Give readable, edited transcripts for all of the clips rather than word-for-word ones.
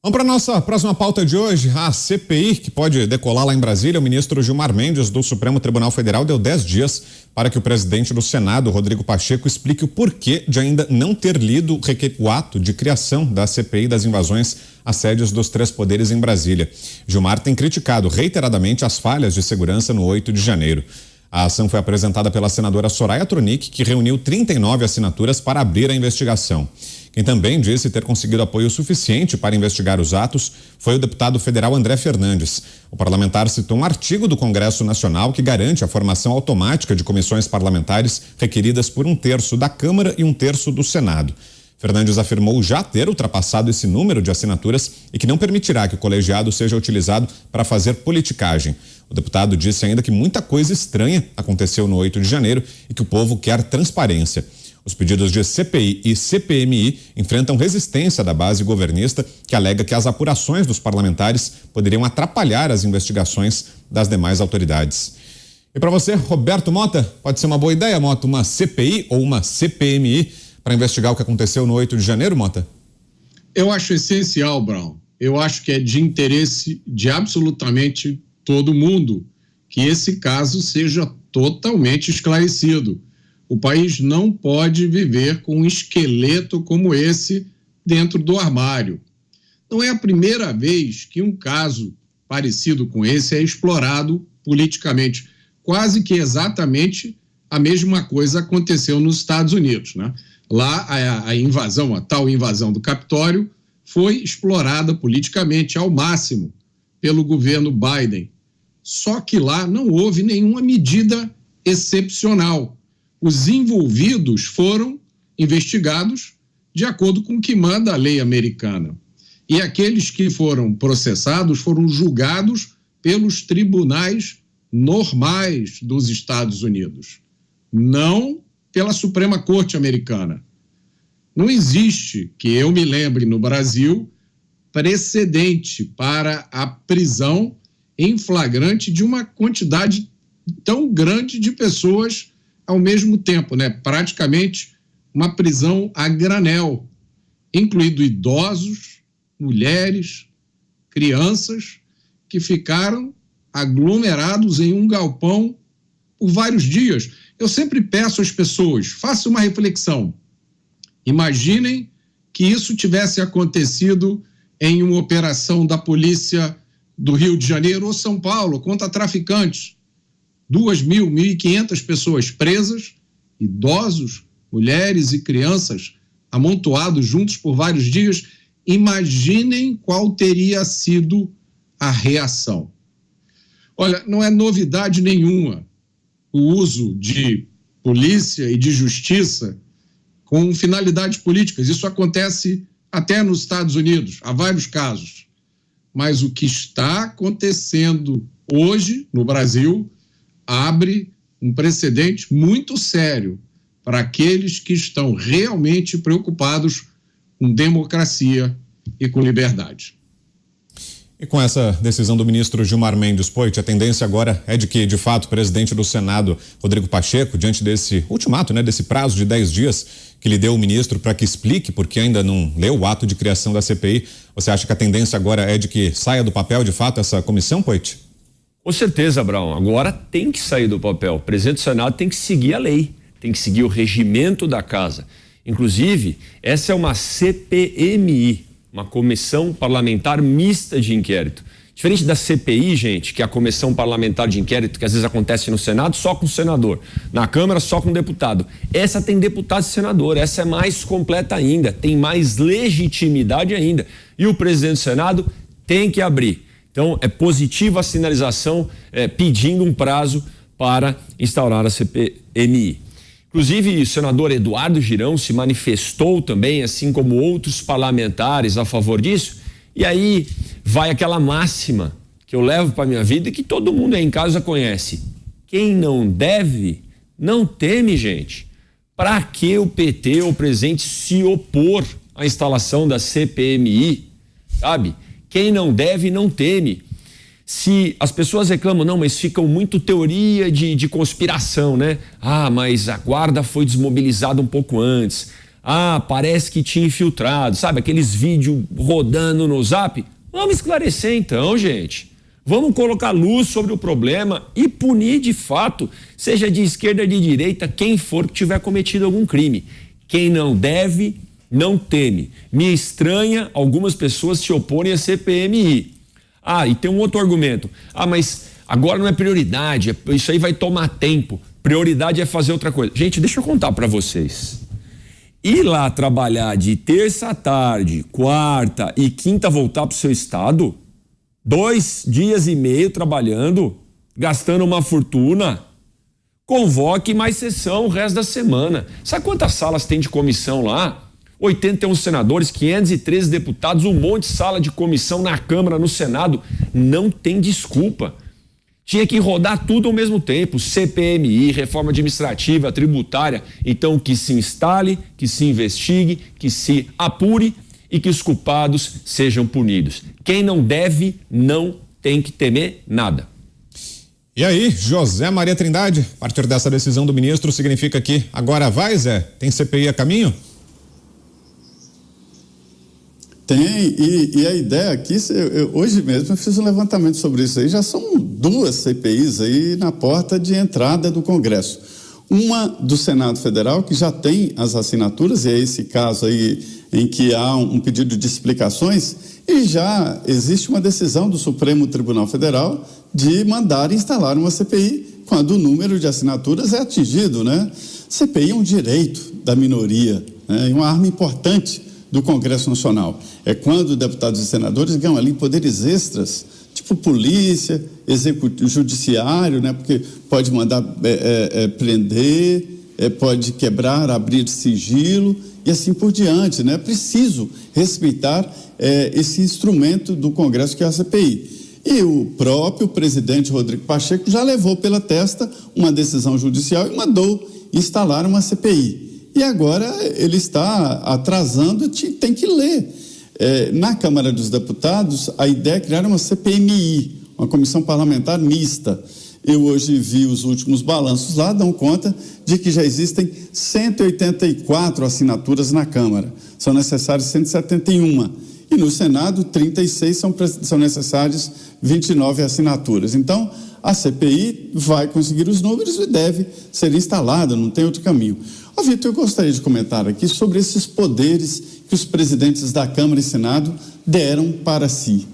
Vamos para a nossa próxima pauta de hoje, a CPI, que pode decolar lá em Brasília. O ministro Gilmar Mendes, do Supremo Tribunal Federal, deu 10 dias para que o presidente do Senado, Rodrigo Pacheco, explique o porquê de ainda não ter lido o ato de criação da CPI das invasões às sedes dos 3 poderes em Brasília. Gilmar tem criticado reiteradamente as falhas de segurança no 8 de janeiro. A ação foi apresentada pela senadora Soraya Tronic, que reuniu 39 assinaturas para abrir a investigação. Quem também disse ter conseguido apoio suficiente para investigar os atos foi o deputado federal André Fernandes. O parlamentar citou um artigo do Congresso Nacional que garante a formação automática de comissões parlamentares requeridas por 1/3 da Câmara e 1/3 do Senado. Fernandes afirmou já ter ultrapassado esse número de assinaturas e que não permitirá que o colegiado seja utilizado para fazer politicagem. O deputado disse ainda que muita coisa estranha aconteceu no 8 de janeiro e que o povo quer transparência. Os pedidos de CPI e CPMI enfrentam resistência da base governista, que alega que as apurações dos parlamentares poderiam atrapalhar as investigações das demais autoridades. E para você, Roberto Mota, pode ser uma boa ideia, Mota, uma CPI ou uma CPMI para investigar o que aconteceu no 8 de janeiro, Mota? Eu acho essencial, Brown. Eu acho que é de interesse de absolutamente todo mundo que esse caso seja totalmente esclarecido. O país não pode viver com um esqueleto como esse dentro do armário. Não é a primeira vez que um caso parecido com esse é explorado politicamente. Quase que exatamente a mesma coisa aconteceu nos Estados Unidos, né? Lá a tal invasão do Capitólio foi explorada politicamente ao máximo pelo governo Biden. Só que lá não houve nenhuma medida excepcional. Os envolvidos foram investigados de acordo com o que manda a lei americana. E aqueles que foram processados foram julgados pelos tribunais normais dos Estados Unidos, não pela Suprema Corte americana. Não existe, que eu me lembre no Brasil, precedente para a prisão em flagrante de uma quantidade tão grande de pessoas ao mesmo tempo, né? Praticamente uma prisão a granel, incluindo idosos, mulheres, crianças, que ficaram aglomerados em um galpão por vários dias. Eu sempre peço às pessoas, façam uma reflexão. Imaginem que isso tivesse acontecido em uma operação da polícia do Rio de Janeiro ou São Paulo contra traficantes. 2.000, 1.500 pessoas presas, idosos, mulheres e crianças amontoados juntos por vários dias. Imaginem qual teria sido a reação. Olha, não é novidade nenhuma o uso de polícia e de justiça com finalidades políticas. Isso acontece até nos Estados Unidos, há vários casos. Mas o que está acontecendo hoje no Brasil abre um precedente muito sério para aqueles que estão realmente preocupados com democracia e com liberdade. E com essa decisão do ministro Gilmar Mendes, Poit, a tendência agora é de que, de fato, o presidente do Senado, Rodrigo Pacheco, diante desse ultimato, né, desse prazo de 10 dias que lhe deu o ministro para que explique porque ainda não leu o ato de criação da CPI, você acha que a tendência agora é de que saia do papel, de fato, essa comissão, Poit? Com certeza, Brown. Agora tem que sair do papel. O presidente do Senado tem que seguir a lei, tem que seguir o regimento da casa. Inclusive, essa é uma CPMI, uma comissão parlamentar mista de inquérito. Diferente da CPI, gente, que é a comissão parlamentar de inquérito, que às vezes acontece no Senado só com o senador, na Câmara só com o deputado. Essa tem deputado e senador, essa é mais completa ainda, tem mais legitimidade ainda. E o presidente do Senado tem que abrir. Então, é positiva a sinalização pedindo um prazo para instaurar a CPMI. Inclusive, o senador Eduardo Girão se manifestou também, assim como outros parlamentares, a favor disso. E aí vai aquela máxima que eu levo para a minha vida e que todo mundo aí em casa conhece. Quem não deve, não teme, gente. Para que o PT ou o presidente se opor à instalação da CPMI, sabe? Quem não deve, não teme. Se as pessoas reclamam, não, mas ficam muito teoria de conspiração, né? Ah, mas a guarda foi desmobilizada um pouco antes. Parece que tinha infiltrado, sabe? Aqueles vídeos rodando no Zap. Vamos esclarecer então, gente. Vamos colocar luz sobre o problema e punir de fato, seja de esquerda ou de direita, quem for que tiver cometido algum crime. Quem não deve, não teme. Me estranha algumas pessoas se oporem a CPMI. E tem um outro argumento. Mas agora não é prioridade, isso aí vai tomar tempo. Prioridade é fazer outra coisa. Gente, deixa eu contar para vocês. Ir lá trabalhar de terça à tarde, quarta e quinta voltar para o seu estado, 2 dias e meio trabalhando, gastando uma fortuna, convoque mais sessão o resto da semana. Sabe quantas salas tem de comissão lá? 81 senadores, 513 deputados, um monte de sala de comissão na Câmara, no Senado. Não tem desculpa. Tinha que rodar tudo ao mesmo tempo, CPMI, reforma administrativa, tributária. Então que se instale, que se investigue, que se apure e que os culpados sejam punidos. Quem não deve, não tem que temer nada. E aí, José Maria Trindade, a partir dessa decisão do ministro, significa que agora vai, Zé? Tem CPI a caminho? Tem, e a ideia aqui, hoje mesmo eu fiz um levantamento sobre isso aí, já são 2 CPIs aí na porta de entrada do Congresso. Uma do Senado Federal, que já tem as assinaturas, e é esse caso aí em que há um pedido de explicações, e já existe uma decisão do Supremo Tribunal Federal de mandar instalar uma CPI quando o número de assinaturas é atingido, né? CPI é um direito da minoria, né? E uma arma importante do Congresso Nacional. É quando deputados e senadores ganham ali poderes extras, tipo polícia, executivo, judiciário, né? Porque pode mandar prender, pode quebrar, abrir sigilo e assim por diante, né? É preciso respeitar esse instrumento do Congresso que é a CPI. E o próprio presidente Rodrigo Pacheco já levou pela testa uma decisão judicial e mandou instalar uma CPI. E agora ele está atrasando, tem que ler. Na Câmara dos Deputados, a ideia é criar uma CPMI, uma comissão parlamentar mista. Eu hoje vi os últimos balanços lá, dão conta de que já existem 184 assinaturas na Câmara. São necessárias 171. E no Senado, 36 são necessárias 29 assinaturas. Então, a CPI vai conseguir os números e deve ser instalada, não tem outro caminho. Vitor, eu gostaria de comentar aqui sobre esses poderes que os presidentes da Câmara e Senado deram para si.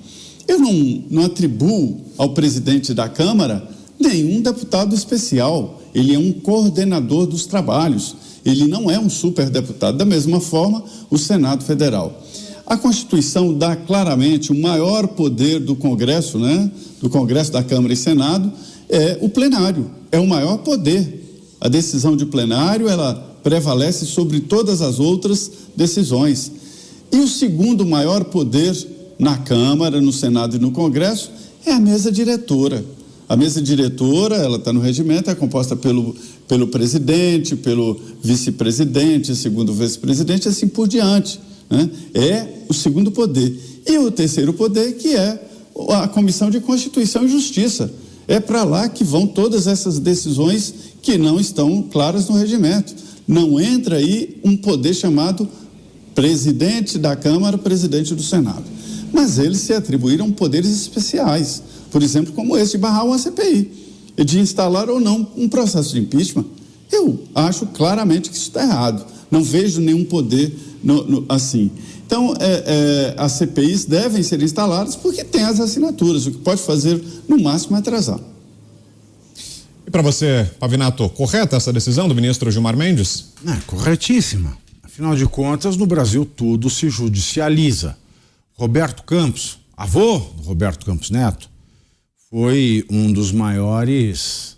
Eu não atribuo ao presidente da Câmara nenhum deputado especial. Ele é um coordenador dos trabalhos. Ele não é um superdeputado. Da mesma forma, o Senado Federal. A Constituição dá claramente o maior poder do Congresso, né? Do Congresso, da Câmara e Senado, é o plenário. É o maior poder. A decisão de plenário, ela prevalece sobre todas as outras decisões. E o segundo maior poder na Câmara, no Senado e no Congresso é a mesa diretora. A mesa diretora, ela está no regimento, é composta pelo presidente, pelo vice-presidente, segundo vice-presidente, assim por diante, né? É o segundo poder. E o terceiro poder, que é a Comissão de Constituição e Justiça. É para lá que vão todas essas decisões que não estão claras no regimento. Não entra aí um poder chamado presidente da Câmara, presidente do Senado. Mas eles se atribuíram poderes especiais, por exemplo, como esse de barrar uma CPI, de instalar ou não um processo de impeachment. Eu acho claramente que isso está errado. Não vejo nenhum poder assim. Então, as CPIs devem ser instaladas porque tem as assinaturas. O que pode fazer, no máximo, é atrasar. E para você, Pavinato, correta essa decisão do ministro Gilmar Mendes? Corretíssima. Afinal de contas, no Brasil tudo se judicializa. Roberto Campos, avô do Roberto Campos Neto, foi um dos maiores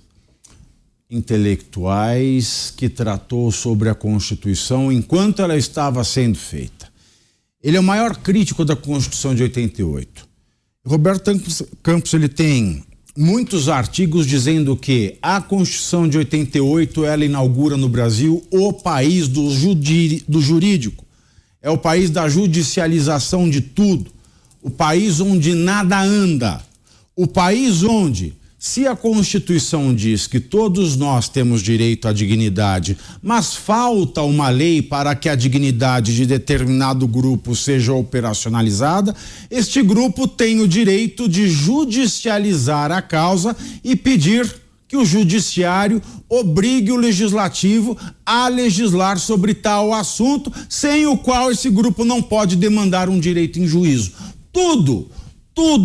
intelectuais que tratou sobre a Constituição enquanto ela estava sendo feita. Ele é o maior crítico da Constituição de 88. Roberto Campos, ele tem muitos artigos dizendo que a Constituição de 88, ela inaugura no Brasil o país do jurídico. É o país da judicialização de tudo. O país onde nada anda. O país onde Se a Constituição diz que todos nós temos direito à dignidade, mas falta uma lei para que a dignidade de determinado grupo seja operacionalizada, este grupo tem o direito de judicializar a causa e pedir que o judiciário obrigue o legislativo a legislar sobre tal assunto, sem o qual esse grupo não pode demandar um direito em juízo. Tudo,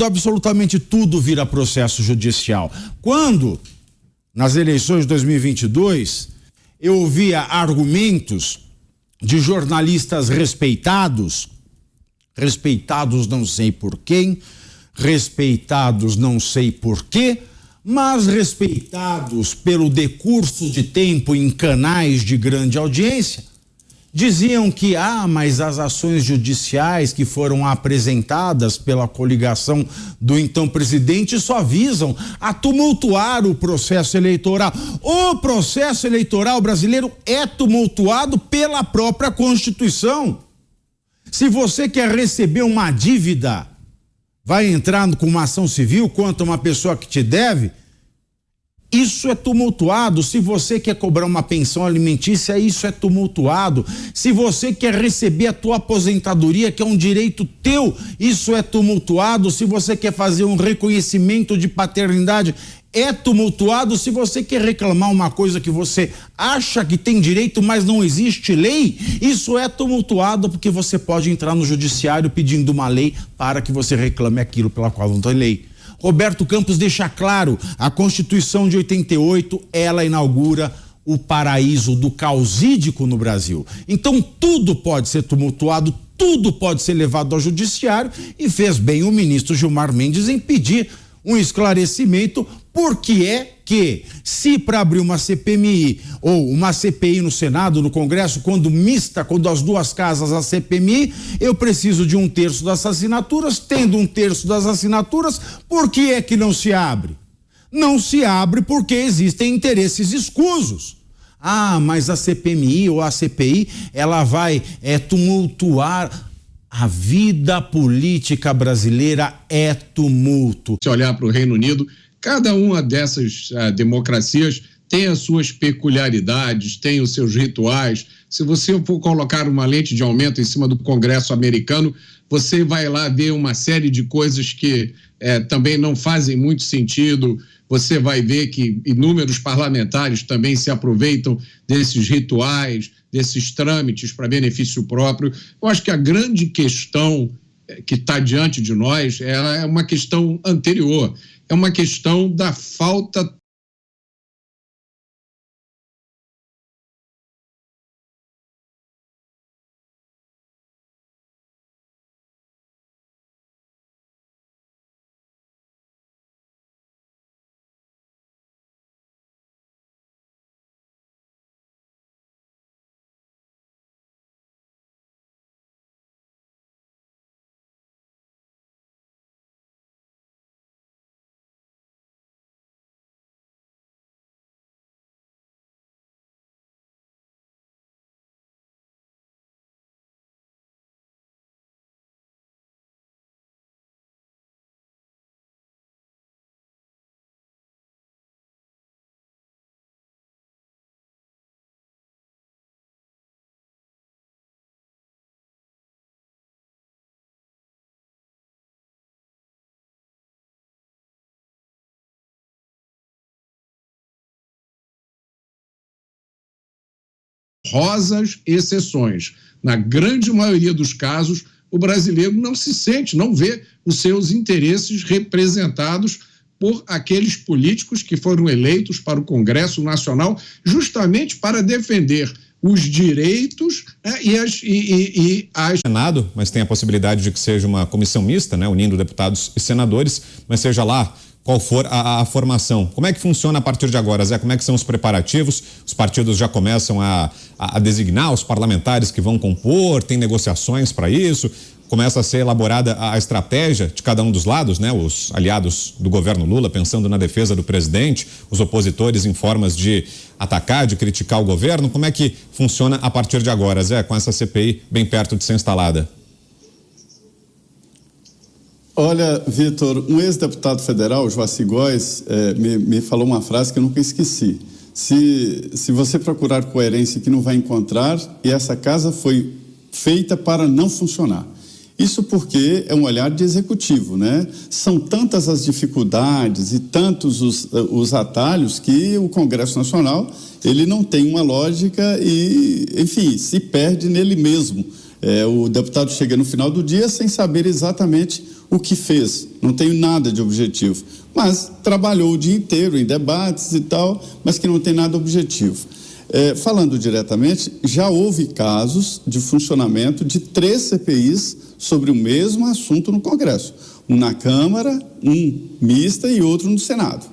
absolutamente tudo vira processo judicial. Quando, nas eleições de 2022, eu ouvia argumentos de jornalistas respeitados não sei por quem, respeitados não sei por quê, mas respeitados pelo decurso de tempo em canais de grande audiência, diziam que, mas as ações judiciais que foram apresentadas pela coligação do então presidente só visam a tumultuar o processo eleitoral. O processo eleitoral brasileiro é tumultuado pela própria Constituição. Se você quer receber uma dívida, vai entrar com uma ação civil contra uma pessoa que te deve, isso é tumultuado. Se você quer cobrar uma pensão alimentícia, isso é tumultuado. Se você quer receber a tua aposentadoria, que é um direito teu, isso é tumultuado. Se você quer fazer um reconhecimento de paternidade, é tumultuado. Se você quer reclamar uma coisa que você acha que tem direito, mas não existe lei, isso é tumultuado, porque você pode entrar no judiciário pedindo uma lei para que você reclame aquilo pela qual não tem lei. Roberto Campos deixa claro, a Constituição de 88, ela inaugura o paraíso do causídico no Brasil. Então tudo pode ser tumultuado, tudo pode ser levado ao judiciário, e fez bem o ministro Gilmar Mendes em pedir um esclarecimento, porque é que, se para abrir uma CPMI ou uma CPI no Senado, no Congresso, quando mista, quando as duas casas a CPMI, eu preciso de 1/3 das assinaturas. Tendo 1/3 das assinaturas, por que é que não se abre? Não se abre porque existem interesses escusos. Mas a CPMI ou a CPI, ela vai tumultuar. A vida política brasileira é tumulto. Se olhar para o Reino Unido, cada uma dessas democracias tem as suas peculiaridades, tem os seus rituais. Se você for colocar uma lente de aumento em cima do Congresso americano, você vai lá ver uma série de coisas que também não fazem muito sentido. Você vai ver que inúmeros parlamentares também se aproveitam desses rituais, desses trâmites para benefício próprio. Eu acho que a grande questão que está diante de nós é uma questão anterior, é uma questão da falta honrosas exceções. Na grande maioria dos casos, o brasileiro não se sente, não vê os seus interesses representados por aqueles políticos que foram eleitos para o Congresso Nacional justamente para defender os direitos e as... Senado, mas tem a possibilidade de que seja uma comissão mista, né, unindo deputados e senadores, mas seja lá qual for a formação. Como é que funciona a partir de agora, Zé? Como é que são os preparativos? Os partidos já começam a designar os parlamentares que vão compor, tem negociações para isso? Começa a ser elaborada a estratégia de cada um dos lados, né? Os aliados do governo Lula pensando na defesa do presidente, os opositores em formas de atacar, de criticar o governo. Como é que funciona a partir de agora, Zé, com essa CPI bem perto de ser instalada? Olha, Vitor, um ex-deputado federal, Joaci Góes, me falou uma frase que eu nunca esqueci. Se você procurar coerência que não vai encontrar, e essa casa foi feita para não funcionar. Isso porque é um olhar de executivo, né? São tantas as dificuldades e tantos os atalhos que o Congresso Nacional, ele não tem uma lógica e, enfim, se perde nele mesmo. O deputado chega no final do dia sem saber exatamente o que fez, não tem nada de objetivo, mas trabalhou o dia inteiro em debates e tal, mas que não tem nada objetivo. Falando diretamente, já houve casos de funcionamento de 3 CPIs sobre o mesmo assunto no Congresso, um na Câmara, um mista e outro no Senado.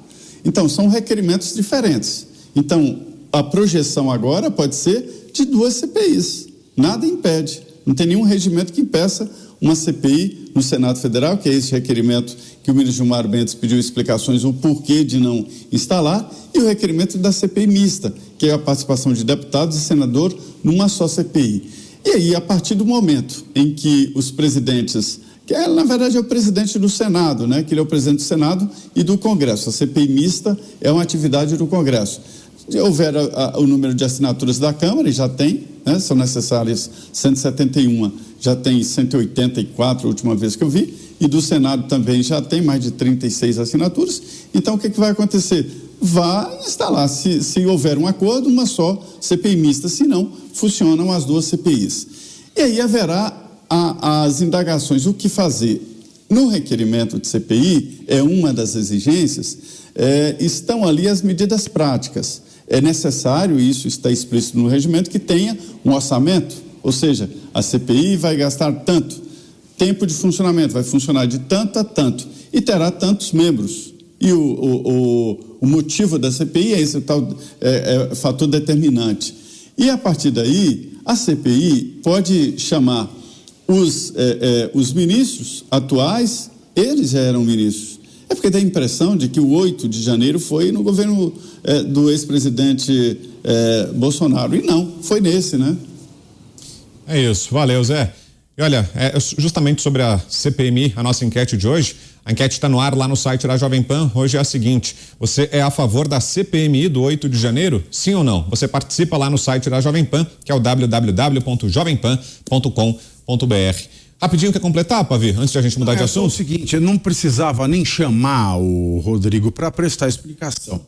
Então, são requerimentos diferentes. Então, a projeção agora pode ser de 2 CPIs, nada impede, não tem nenhum regimento que impeça uma CPI no Senado Federal, que é esse requerimento que o ministro Gilmar Mendes pediu explicações o porquê de não instalar, e o requerimento da CPI mista, que é a participação de deputados e senador numa só CPI. E aí, a partir do momento em que os presidentes, que na verdade é o presidente do Senado, né, que ele é o presidente do Senado e do Congresso, a CPI mista é uma atividade do Congresso. Se houver o número de assinaturas da Câmara, e já tem, né, são necessárias 171, já tem 184 a última vez que eu vi, e do Senado também já tem mais de 36 assinaturas. Então, o que vai acontecer? Vai instalar, se houver um acordo, uma só CPI mista, se não, funcionam as 2 CPIs. E aí haverá as indagações, o que fazer. No requerimento de CPI, é uma das exigências, estão ali as medidas práticas. É necessário, isso está explícito no regimento, que tenha um orçamento, ou seja, a CPI vai gastar tanto, tempo de funcionamento, vai funcionar de tanto a tanto, e terá tantos membros. E o motivo da CPI é esse tal fator determinante. E a partir daí, a CPI pode chamar os ministros atuais, eles já eram ministros. É porque dá a impressão de que o 8 de janeiro foi no governo do ex-presidente Bolsonaro. E não, foi nesse, né? É isso, valeu, Zé. E olha, justamente sobre a CPMI, a nossa enquete de hoje, a enquete está no ar lá no site da Jovem Pan. Hoje é a seguinte: você é a favor da CPMI do 8 de janeiro? Sim ou não? Você participa lá no site da Jovem Pan, que é o www.jovempan.com.br. Rapidinho, quer completar, Pavi, antes de a gente mudar de assunto? É o seguinte, eu não precisava nem chamar o Rodrigo para prestar explicação. O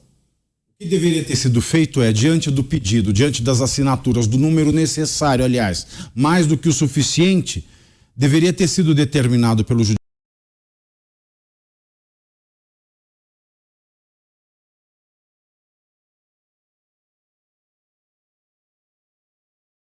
que deveria ter sido feito diante do pedido, diante das assinaturas, do número necessário, aliás, mais do que o suficiente, deveria ter sido determinado pelo Judiciário